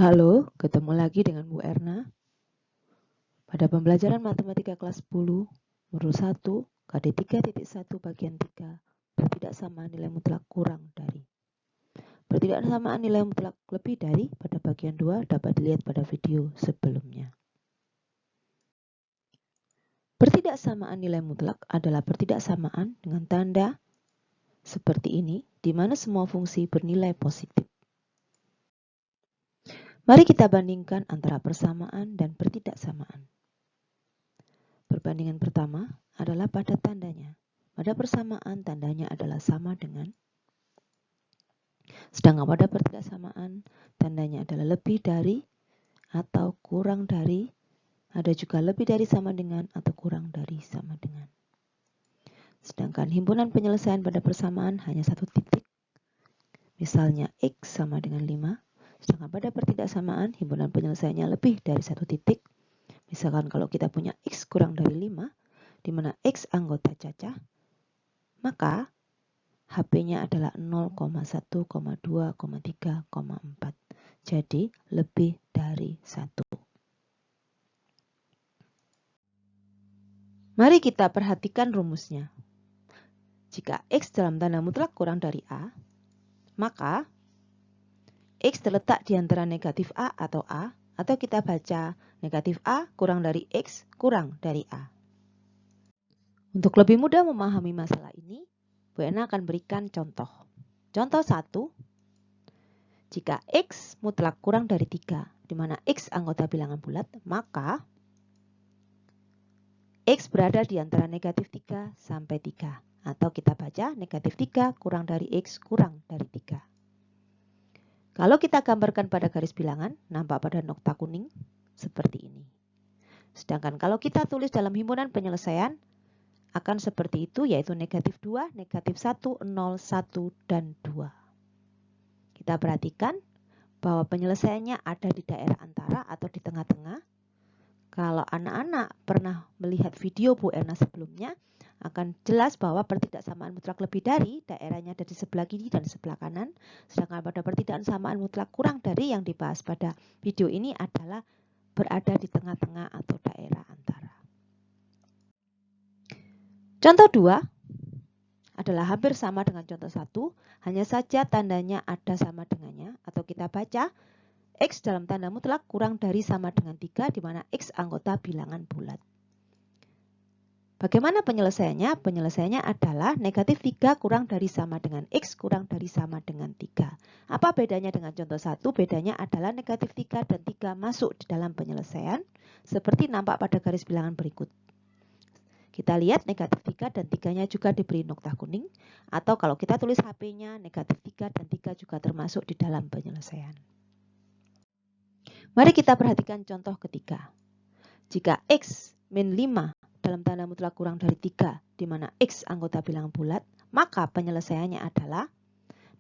Halo, ketemu lagi dengan Bu Erna. Pada pembelajaran matematika kelas 10, modul 1, KD 3.1 bagian 3, pertidaksamaan nilai mutlak kurang dari. Pertidaksamaan nilai mutlak lebih dari pada bagian 2 dapat dilihat pada video sebelumnya. Pertidaksamaan nilai mutlak adalah pertidaksamaan dengan tanda seperti ini, di mana semua fungsi bernilai positif. Mari kita bandingkan antara persamaan dan pertidaksamaan. Perbandingan pertama adalah pada tandanya. Pada persamaan tandanya adalah sama dengan, sedangkan pada pertidaksamaan tandanya adalah lebih dari atau kurang dari, ada juga lebih dari sama dengan atau kurang dari sama dengan. Sedangkan himpunan penyelesaian pada persamaan hanya satu titik, misalnya X sama dengan 5, sedangkan pada pertidaksamaan himpunan penyelesaiannya lebih dari satu titik, misalkan kalau kita punya X kurang dari 5, di mana X anggota cacah, maka HP-nya adalah 0,1, 2, 3, 4. Jadi lebih dari 1. Mari kita perhatikan rumusnya. Jika X dalam tanda mutlak kurang dari A, maka X terletak di antara negatif A, atau kita baca negatif A kurang dari X kurang dari A. Untuk lebih mudah memahami masalah ini, Bu Ena akan berikan contoh. Contoh 1, jika X mutlak kurang dari 3, di mana X anggota bilangan bulat, maka X berada di antara negatif 3 sampai 3. Atau kita baca negatif 3 kurang dari X kurang dari 3. Kalau kita gambarkan pada garis bilangan, nampak pada nokta kuning seperti ini. Sedangkan kalau kita tulis dalam himpunan penyelesaian, akan seperti itu, yaitu negatif 2, negatif 1, 0, 1, dan 2. Kita perhatikan bahwa penyelesaiannya ada di daerah antara atau di tengah-tengah. Kalau anak-anak pernah melihat video Bu Erna sebelumnya, akan jelas bahwa pertidaksamaan mutlak lebih dari daerahnya ada di sebelah kiri dan sebelah kanan. Sedangkan pada pertidaksamaan mutlak kurang dari yang dibahas pada video ini adalah berada di tengah-tengah atau daerah antara. Contoh 2 adalah hampir sama dengan contoh 1, hanya saja tandanya ada sama dengannya, atau kita baca X dalam tanda mutlak kurang dari sama dengan 3, di mana X anggota bilangan bulat. Bagaimana penyelesaiannya? Penyelesaiannya adalah negatif 3 kurang dari sama dengan X kurang dari sama dengan 3. Apa bedanya dengan contoh 1? Bedanya adalah negatif 3 dan 3 masuk di dalam penyelesaian, seperti nampak pada garis bilangan berikut. Kita lihat negatif 3 dan 3-nya juga diberi nokta kuning, atau kalau kita tulis HP-nya, negatif 3 dan 3 juga termasuk di dalam penyelesaian. Mari kita perhatikan contoh ketiga. Jika X min 5 dalam tanda mutlak kurang dari 3, di mana X anggota bilangan bulat, maka penyelesaiannya adalah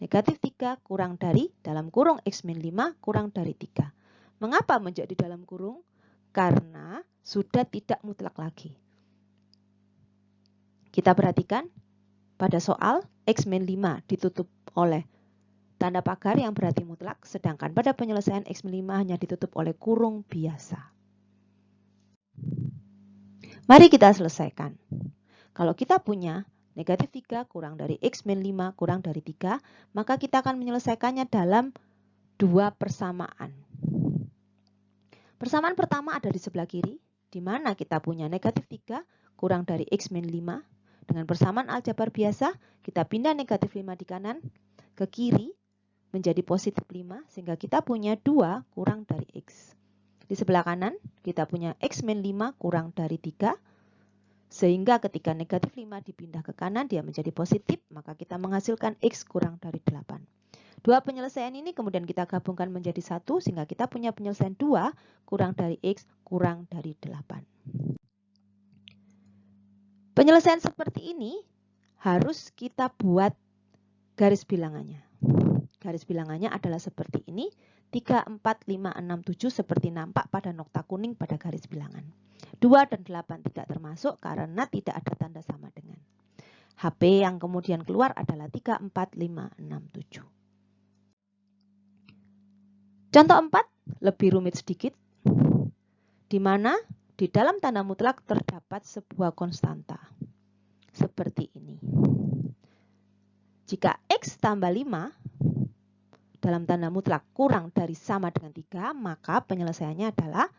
negatif 3 kurang dari dalam kurung X min 5 kurang dari 3. Mengapa menjadi dalam kurung? Karena sudah tidak mutlak lagi. Kita perhatikan pada soal X min 5 ditutup oleh tanda pagar yang berarti mutlak, sedangkan pada penyelesaian X min 5 hanya ditutup oleh kurung biasa. Mari kita selesaikan. Kalau kita punya negatif 3 kurang dari X min 5 kurang dari 3, maka kita akan menyelesaikannya dalam dua persamaan. Persamaan pertama ada di sebelah kiri, di mana kita punya negatif 3 kurang dari X min 5. Dengan persamaan aljabar biasa, kita pindah negatif 5 di kanan ke kiri menjadi positif 5, sehingga kita punya 2 kurang dari X. Di sebelah kanan, kita punya X min 5 kurang dari 3, sehingga ketika negatif 5 dipindah ke kanan, dia menjadi positif, maka kita menghasilkan X kurang dari 8. Dua penyelesaian ini kemudian kita gabungkan menjadi 1, sehingga kita punya penyelesaian 2 kurang dari X kurang dari 8. Penyelesaian seperti ini harus kita buat garis bilangannya. Garis bilangannya adalah seperti ini, 3, 4, 5, 6, 7 seperti nampak pada nokta kuning pada garis bilangan. 2 dan 8 tidak termasuk karena tidak ada tanda sama dengan. HP yang kemudian keluar adalah 3, 4, 5, 6, 7. Contoh 4, lebih rumit sedikit, di mana di dalam tanda mutlak terdapat sebuah konstanta. Seperti ini. Jika X tambah 5 dalam tanda mutlak kurang dari sama dengan 3, maka penyelesaiannya adalah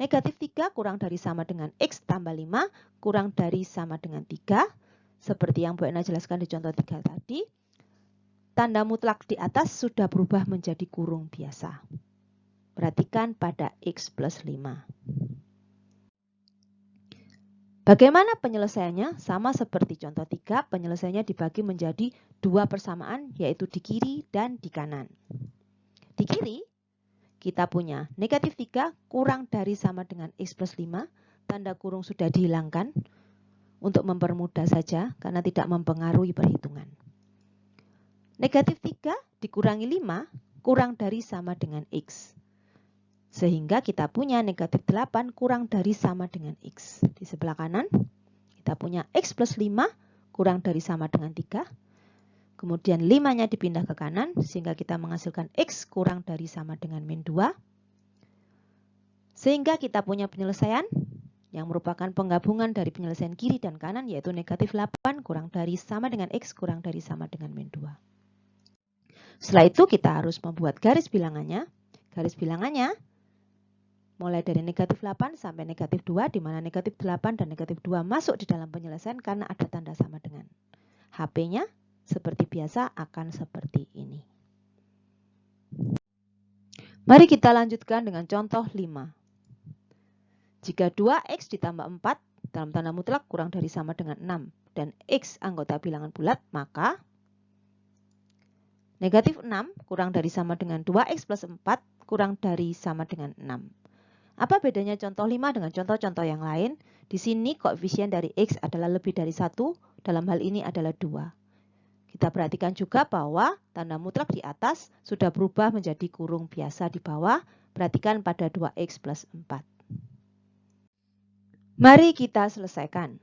negatif 3 kurang dari sama dengan X tambah 5 kurang dari sama dengan 3. Seperti yang Bu Ena jelaskan di contoh 3 tadi, tanda mutlak di atas sudah berubah menjadi kurung biasa. Perhatikan pada X plus 5. Bagaimana penyelesaiannya? Sama seperti contoh 3, penyelesaiannya dibagi menjadi dua persamaan, yaitu di kiri dan di kanan. Di kiri, kita punya negatif 3 kurang dari sama dengan X plus 5, tanda kurung sudah dihilangkan untuk mempermudah saja karena tidak mempengaruhi perhitungan. Negatif 3 dikurangi 5 kurang dari sama dengan X. Sehingga kita punya negatif 8 kurang dari sama dengan X. Di sebelah kanan, kita punya X plus 5 kurang dari sama dengan 3. Kemudian 5-nya dipindah ke kanan, sehingga kita menghasilkan X kurang dari sama dengan min 2. Sehingga kita punya penyelesaian yang merupakan penggabungan dari penyelesaian kiri dan kanan, yaitu negatif 8 kurang dari sama dengan X kurang dari sama dengan min 2. Setelah itu kita harus membuat garis bilangannya. Garis bilangannya mulai dari negatif 8 sampai negatif 2, di mana negatif 8 dan negatif 2 masuk di dalam penyelesaian karena ada tanda sama dengan. HP-nya seperti biasa akan seperti ini. Mari kita lanjutkan dengan contoh 5. Jika 2X ditambah 4 dalam tanda mutlak kurang dari sama dengan 6 dan X anggota bilangan bulat, maka negatif 6 kurang dari sama dengan 2X plus 4 kurang dari sama dengan 6. Apa bedanya contoh 5 dengan contoh-contoh yang lain? Di sini koefisien dari X adalah lebih dari 1, dalam hal ini adalah 2. Kita perhatikan juga bahwa tanda mutlak di atas sudah berubah menjadi kurung biasa di bawah. Perhatikan pada 2X plus 4. Mari kita selesaikan.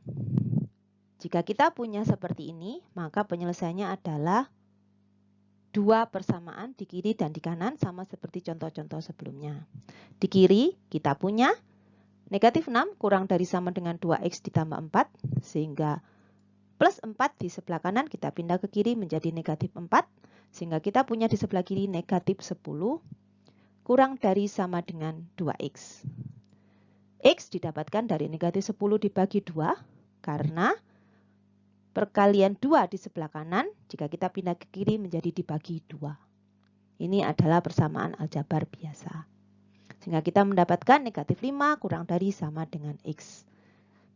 Jika kita punya seperti ini, maka penyelesaiannya adalah dua persamaan di kiri dan di kanan, sama seperti contoh-contoh sebelumnya. Di kiri kita punya negatif 6 kurang dari sama dengan 2X ditambah 4, sehingga plus 4 di sebelah kanan kita pindah ke kiri menjadi negatif 4, sehingga kita punya di sebelah kiri negatif 10 kurang dari sama dengan 2X. X didapatkan dari negatif 10 dibagi 2, karena perkalian 2 di sebelah kanan, jika kita pindah ke kiri menjadi dibagi 2. Ini adalah persamaan aljabar biasa. Sehingga kita mendapatkan negatif 5 kurang dari sama dengan X.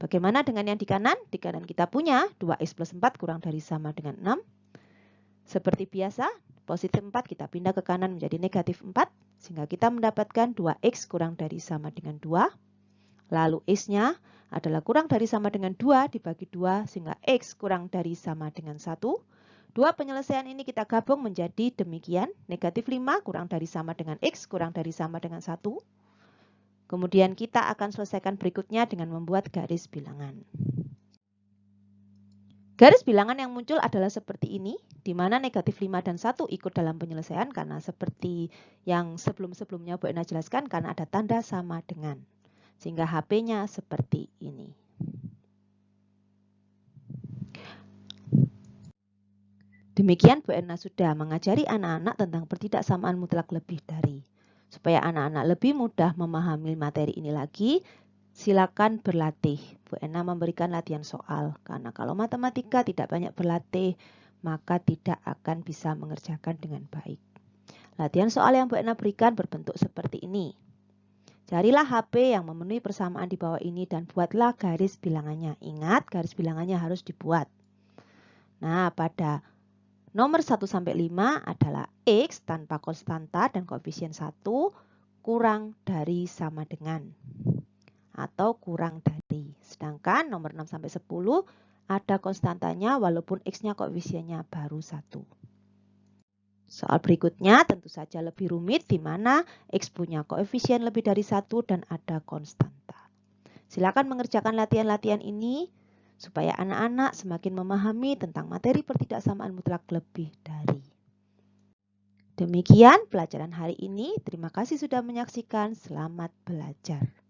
Bagaimana dengan yang di kanan? Di kanan kita punya 2X plus 4 kurang dari sama dengan 6. Seperti biasa, positif 4 kita pindah ke kanan menjadi negatif 4. Sehingga kita mendapatkan 2X kurang dari sama dengan 2. Lalu X-nya adalah kurang dari sama dengan 2 dibagi 2, sehingga X kurang dari sama dengan 1. Dua penyelesaian ini kita gabung menjadi demikian, negatif 5 kurang dari sama dengan X kurang dari sama dengan 1. Kemudian kita akan selesaikan berikutnya dengan membuat garis bilangan. Garis bilangan yang muncul adalah seperti ini, di mana negatif 5 dan 1 ikut dalam penyelesaian karena seperti yang sebelum-sebelumnya Bu Ena jelaskan, karena ada tanda sama dengan. Sehingga HP-nya seperti ini. Demikian Bu Ena sudah mengajari anak-anak tentang pertidaksamaan mutlak lebih dari. Supaya anak-anak lebih mudah memahami materi ini lagi, silakan berlatih. Bu Ena memberikan latihan soal, karena kalau matematika tidak banyak berlatih, maka tidak akan bisa mengerjakan dengan baik. Latihan soal yang Bu Ena berikan berbentuk seperti ini. Carilah HP yang memenuhi persamaan di bawah ini dan buatlah garis bilangannya. Ingat, garis bilangannya harus dibuat. Nah, pada nomor 1 sampai 5 adalah X tanpa konstanta dan koefisien 1 kurang dari sama dengan atau kurang dari. Sedangkan nomor 6 sampai 10 ada konstantanya walaupun X-nya koefisiennya baru 1. Soal berikutnya tentu saja lebih rumit, di mana X punya koefisien lebih dari 1 dan ada konstanta. Silakan mengerjakan latihan-latihan ini supaya anak-anak semakin memahami tentang materi pertidaksamaan mutlak lebih dari. Demikian pelajaran hari ini. Terima kasih sudah menyaksikan. Selamat belajar.